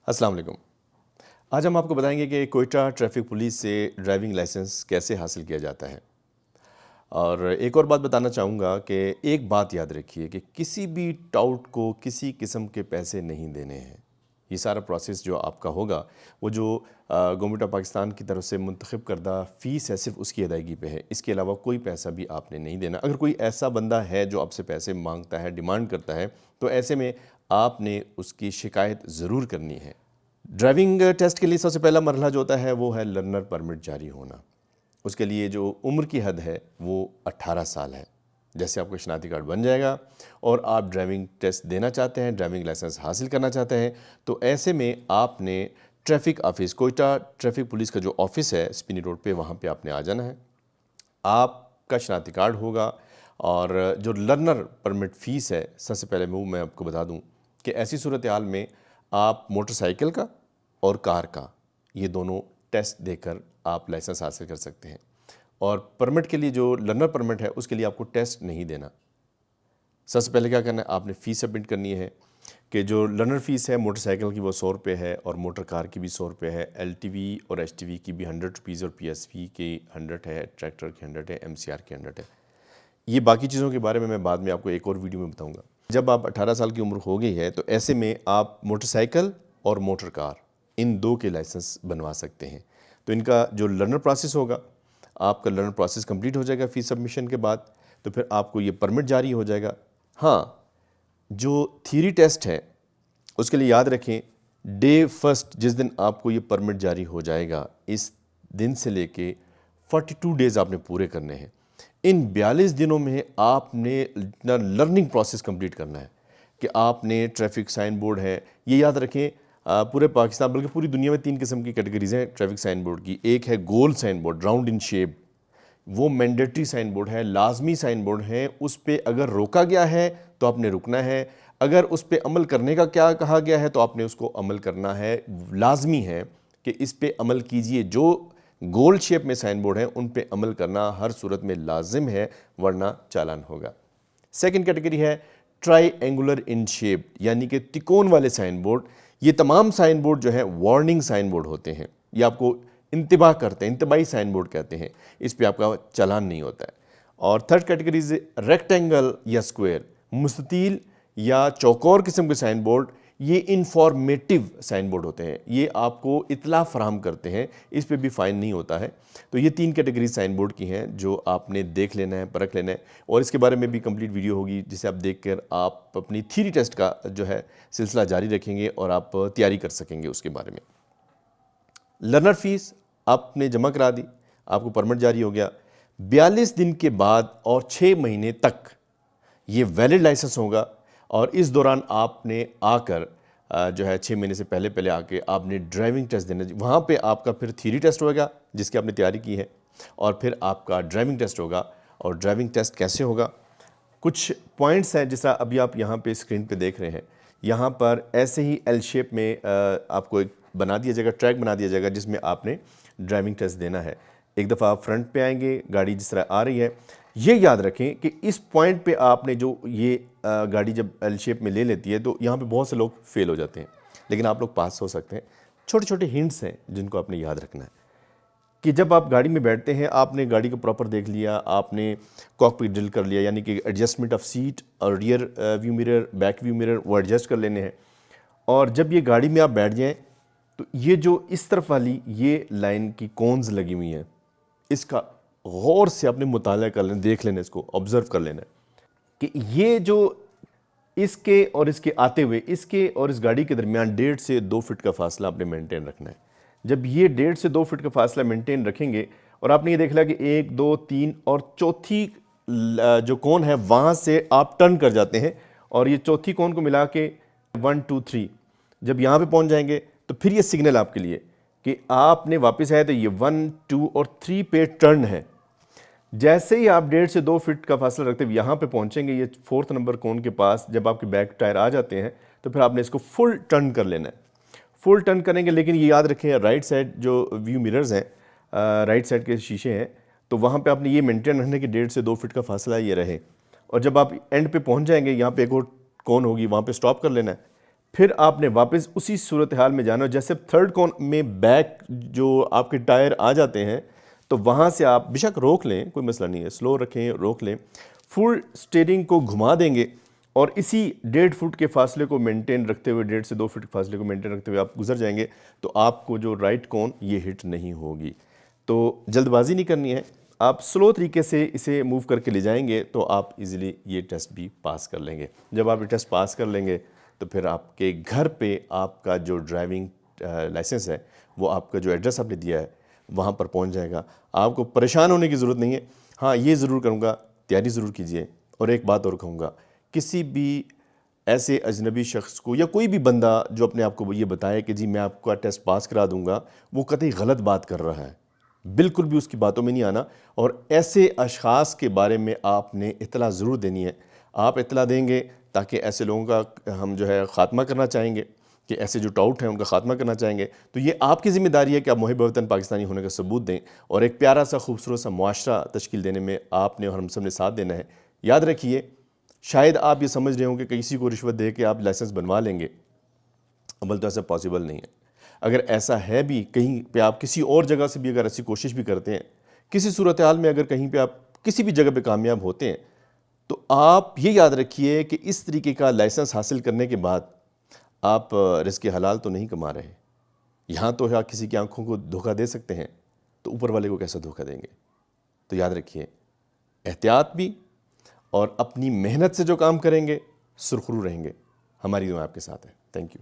अस्सलाम वालेकुम। आज हम आपको बताएंगे कि कोयटा ट्रैफिक पुलिस से ड्राइविंग लाइसेंस कैसे हासिल किया जाता है। और एक और बात बताना चाहूँगा कि एक बात याद रखिए कि किसी भी टाउट को किसी किस्म के पैसे नहीं देने हैं। ये सारा प्रोसेस जो आपका होगा वो जो गवर्नमेंट ऑफ पाकिस्तान की तरफ से मुंतखब करदा फ़ीस है सिर्फ उसकी अदायगी पे है। इसके अलावा कोई पैसा भी आपने नहीं देना। अगर कोई ऐसा बंदा है जो आपसे पैसे मांगता है, डिमांड करता है, तो ऐसे में आपने उसकी शिकायत ज़रूर करनी है। ड्राइविंग टेस्ट के लिए सबसे पहला मरहला जो होता है वो है लर्नर परमिट जारी होना। उसके लिए जो उम्र की हद है वो 18 साल है। जैसे आपका शनाख्ती कार्ड बन जाएगा और आप ड्राइविंग टेस्ट देना चाहते हैं, ड्राइविंग लाइसेंस हासिल करना चाहते हैं, तो ऐसे में आपने traffic office, Quetta traffic police का जो ऑफिस है स्पिनी रोड पे, वहाँ पे आपने आ जाना है। आपका शनाख्ती कार्ड होगा और जो लर्नर परमिट फ़ीस है, सबसे पहले मैं आपको बता दूं कि ऐसी सूरत हाल में आप मोटरसाइकिल का और कार का ये दोनों टेस्ट देकर आप लाइसेंस हासिल कर सकते हैं। और परमिट के लिए जो लर्नर परमिट है उसके लिए आपको टेस्ट नहीं देना। सबसे पहले क्या करना है, आपने फ़ीस सबमिट करनी है कि जो लर्नर फ़ीस है मोटरसाइकिल की वो 100 रुपये है और मोटर कार की भी 100 रुपये है। LTV और HTV की भी 100 रुपीज़ और PSV की 100 है, ट्रैक्टर की 100 है, MCR की 100 है। ये बाकी चीज़ों के बारे में मैं बाद में आपको एक और वीडियो में बताऊंगा। जब आप 18 साल की उम्र हो गई है तो ऐसे में आप मोटरसाइकिल और मोटर कार इन दो के लाइसेंस बनवा सकते हैं। तो इनका जो लर्नर प्रोसेस होगा, आपका लर्नर प्रोसेस कंप्लीट हो जाएगा फ़ीस सबमिशन के बाद, तो फिर आपको ये परमिट जारी हो जाएगा। हाँ, जो थियरी टेस्ट है उसके लिए याद रखें, डे फर्स्ट जिस दिन आपको ये परमिट जारी हो जाएगा, इस दिन से लेके 42 डेज़ आपने पूरे करने हैं। इन 42 दिनों में आपने इतना लर्निंग प्रोसेस कंप्लीट करना है कि आपने ट्रैफिक साइन बोर्ड है, ये याद रखें, पूरे पाकिस्तान बल्कि पूरी दुनिया में 3 किस्म की कैटेगरीज हैं ट्रैफिक साइन बोर्ड की। एक है गोल sign board, round in shape, वो मैंडेटरी साइन बोर्ड है, लाजमी साइन बोर्ड है। उस पर अगर रोका गया है तो आपने रुकना है, अगर उस पर अमल करने का क्या कहा गया है तो आपने उसको अमल करना है। लाजमी है कि इस पे अमल कीजिए। जो गोल शेप में साइन बोर्ड है उन पे अमल करना हर सूरत में लाजिम है, वरना चालान होगा। सेकंड कैटेगरी है ट्राई एंगुलर इन शेप, यानी कि तिकोन वाले साइन बोर्ड। ये तमाम साइन बोर्ड जो है वार्निंग साइन बोर्ड होते हैं, ये आपको इंतबाह करते हैं, इंतबाही साइन बोर्ड कहते हैं। इस पे आपका चालान नहीं होता है। और थर्ड कैटेगरी रेक्टेंगल या स्क्वायर, मुस्ततील या चौकोर किस्म के साइन बोर्ड, ये इंफॉर्मेटिव साइन बोर्ड होते हैं, ये आपको इतला फराहम करते हैं, इस पे भी फ़ाइन नहीं होता है। तो ये 3 कैटेगरी साइन बोर्ड की हैं जो आपने देख लेना है, परख लेना है। और इसके बारे में भी कंप्लीट वीडियो होगी जिसे आप देखकर आप अपनी थ्योरी टेस्ट का जो है सिलसिला जारी रखेंगे और आप तैयारी कर सकेंगे उसके बारे में। लर्नर फीस आपने जमा करा दी, आपको परमिट जारी हो गया। 42 दिन के बाद और 6 महीने तक ये वैलिड लाइसेंस होगा। और इस दौरान आपने आकर जो है 6 महीने से पहले पहले आके आपने ड्राइविंग टेस्ट देना। वहाँ पे आपका फिर थ्योरी टेस्ट होगा जिसकी आपने तैयारी की है, और फिर आपका ड्राइविंग टेस्ट होगा। और ड्राइविंग टेस्ट कैसे होगा, कुछ पॉइंट्स हैं जिस अभी आप यहाँ पे स्क्रीन पे देख रहे हैं। यहाँ पर ऐसे ही एल शेप में आपको एक बना दिया जाएगा, ट्रैक बना दिया जाएगा जिसमें आपने ड्राइविंग टेस्ट देना है। एक दफ़ा आप फ्रंट पे आएंगे, गाड़ी जिस तरह आ रही है, ये याद रखें कि इस पॉइंट पे आपने जो ये गाड़ी जब एल शेप में ले लेती है तो यहाँ पे बहुत से लोग फेल हो जाते हैं, लेकिन आप लोग पास हो सकते हैं। छोटे छोटे हिंट्स हैं जिनको आपने याद रखना है कि जब आप गाड़ी में बैठते हैं, आपने गाड़ी को प्रॉपर देख लिया, आपने कॉकपिट ड्रिल कर लिया, यानी कि एडजस्टमेंट ऑफ सीट और rear view mirror, back view mirror वो एडजस्ट कर लेने हैं। और जब ये गाड़ी में आप बैठ जाएं तो ये जो इस तरफ वाली ये लाइन की कोन्स लगी हुई हैं, इसका गौर से आपने मुताला कर लेना, देख लेना, इसको ऑब्जर्व कर लेना कि ये जो इसके और इसके आते हुए, इसके और इस गाड़ी के दरमियान 1.5 से 2 फीट का फासला आपने मेंटेन रखना है। जब ये 1.5 से 2 फीट का फासला मेंटेन रखेंगे और आपने ये देख लिया कि 1, 2, 3 और चौथी जो कोन है वहाँ से आप टर्न कर जाते हैं, और ये चौथी कोन को मिला के 1, 2, 3 जब यहाँ पे पहुँच जाएंगे तो फिर ये सिग्नल आपके लिए कि आपने वापस आए, तो ये 1, 2 और 3 पे टर्न है। जैसे ही आप 1.5 से 2 फीट का फासला रखते हुए यहाँ पे पहुँचेंगे, ये 4th नंबर कोन के पास जब आपके बैक टायर आ जाते हैं तो फिर आपने इसको फुल टर्न कर लेना है। फुल टर्न करेंगे, लेकिन ये याद रखें राइट साइड जो व्यू मिरर्स हैं, राइट साइड के शीशे हैं, तो वहाँ पे आपने ये मेंटेन रखने के 1.5 से 2 फीट का फासला ये रहे। और जब आप एंड पे पहुँच जाएंगे, यहाँ पे एक और कोन होगी, वहाँ पे स्टॉप कर लेना है। फिर आपने वापस उसी सूरत हाल में जाना। जैसे थर्ड कॉर्न में बैक जो आपके टायर आ जाते हैं, तो वहाँ से आप बेशक रोक लें, कोई मसला नहीं है, स्लो रखें, रोक लें, फुल स्टीयरिंग को घुमा देंगे और इसी 1.5 फुट के फासले को मेंटेन रखते हुए, 1.5 से 2 फुट के फासले को मेंटेन रखते हुए आप गुजर जाएंगे, तो आपको जो राइट कॉर्न ये हिट नहीं होगी। तो जल्दबाजी नहीं करनी है, आप स्लो तरीके से इसे मूव करके ले जाएंगे तो आप इजीली ये टेस्ट भी पास कर लेंगे। जब आप ये टेस्ट पास कर लेंगे तो फिर आपके घर पे आपका जो ड्राइविंग लाइसेंस है, वो आपका जो एड्रेस आपने दिया है वहाँ पर पहुँच जाएगा। आपको परेशान होने की ज़रूरत नहीं है। हाँ, ये ज़रूर करूँगा, तैयारी ज़रूर कीजिए। और एक बात और कहूँगा, किसी भी ऐसे अजनबी शख्स को या कोई भी बंदा जो अपने आप को ये बताए कि जी मैं आपका टेस्ट पास करा दूंगा, वो कतई गलत बात कर रहा है। बिल्कुल भी उसकी बातों में नहीं आना। और ऐसे अशख़ास के बारे में आपने इत्तला ज़रूर देनी है। आप इत्तला देंगे ताकि ऐसे लोगों का हम जो है ख़ात्मा करना चाहेंगे, कि ऐसे जो टाउट हैं उनका ख़ात्मा करना चाहेंगे। तो ये आपकी ज़िम्मेदारी है कि आप मुहिब वतन पाकिस्तानी होने का सबूत दें और एक प्यारा सा खूबसूरत सा मुआशरा तश्कील देने में आपने और हम सब ने साथ देना है। याद रखिए, शायद आप ये समझ रहे हो कि किसी को रिश्वत दे के आप लाइसेंस बनवा लेंगे, अमल तो ऐसा पॉसिबल नहीं है। अगर ऐसा है भी, कहीं पे आप किसी और जगह से भी अगर ऐसी कोशिश भी करते हैं, किसी सूरत हाल में अगर कहीं पे आप किसी भी जगह पे कामयाब होते हैं, तो आप ये याद रखिए कि इस तरीके का लाइसेंस हासिल करने के बाद आप रिज़्क़ हलाल तो नहीं कमा रहे। यहाँ तो आप किसी की आंखों को धोखा दे सकते हैं, तो ऊपर वाले को कैसा धोखा देंगे। तो याद रखिए, एहतियात भी और अपनी मेहनत से जो काम करेंगे सुरखरू रहेंगे। हमारी दुआ आपके साथ है। Thank you.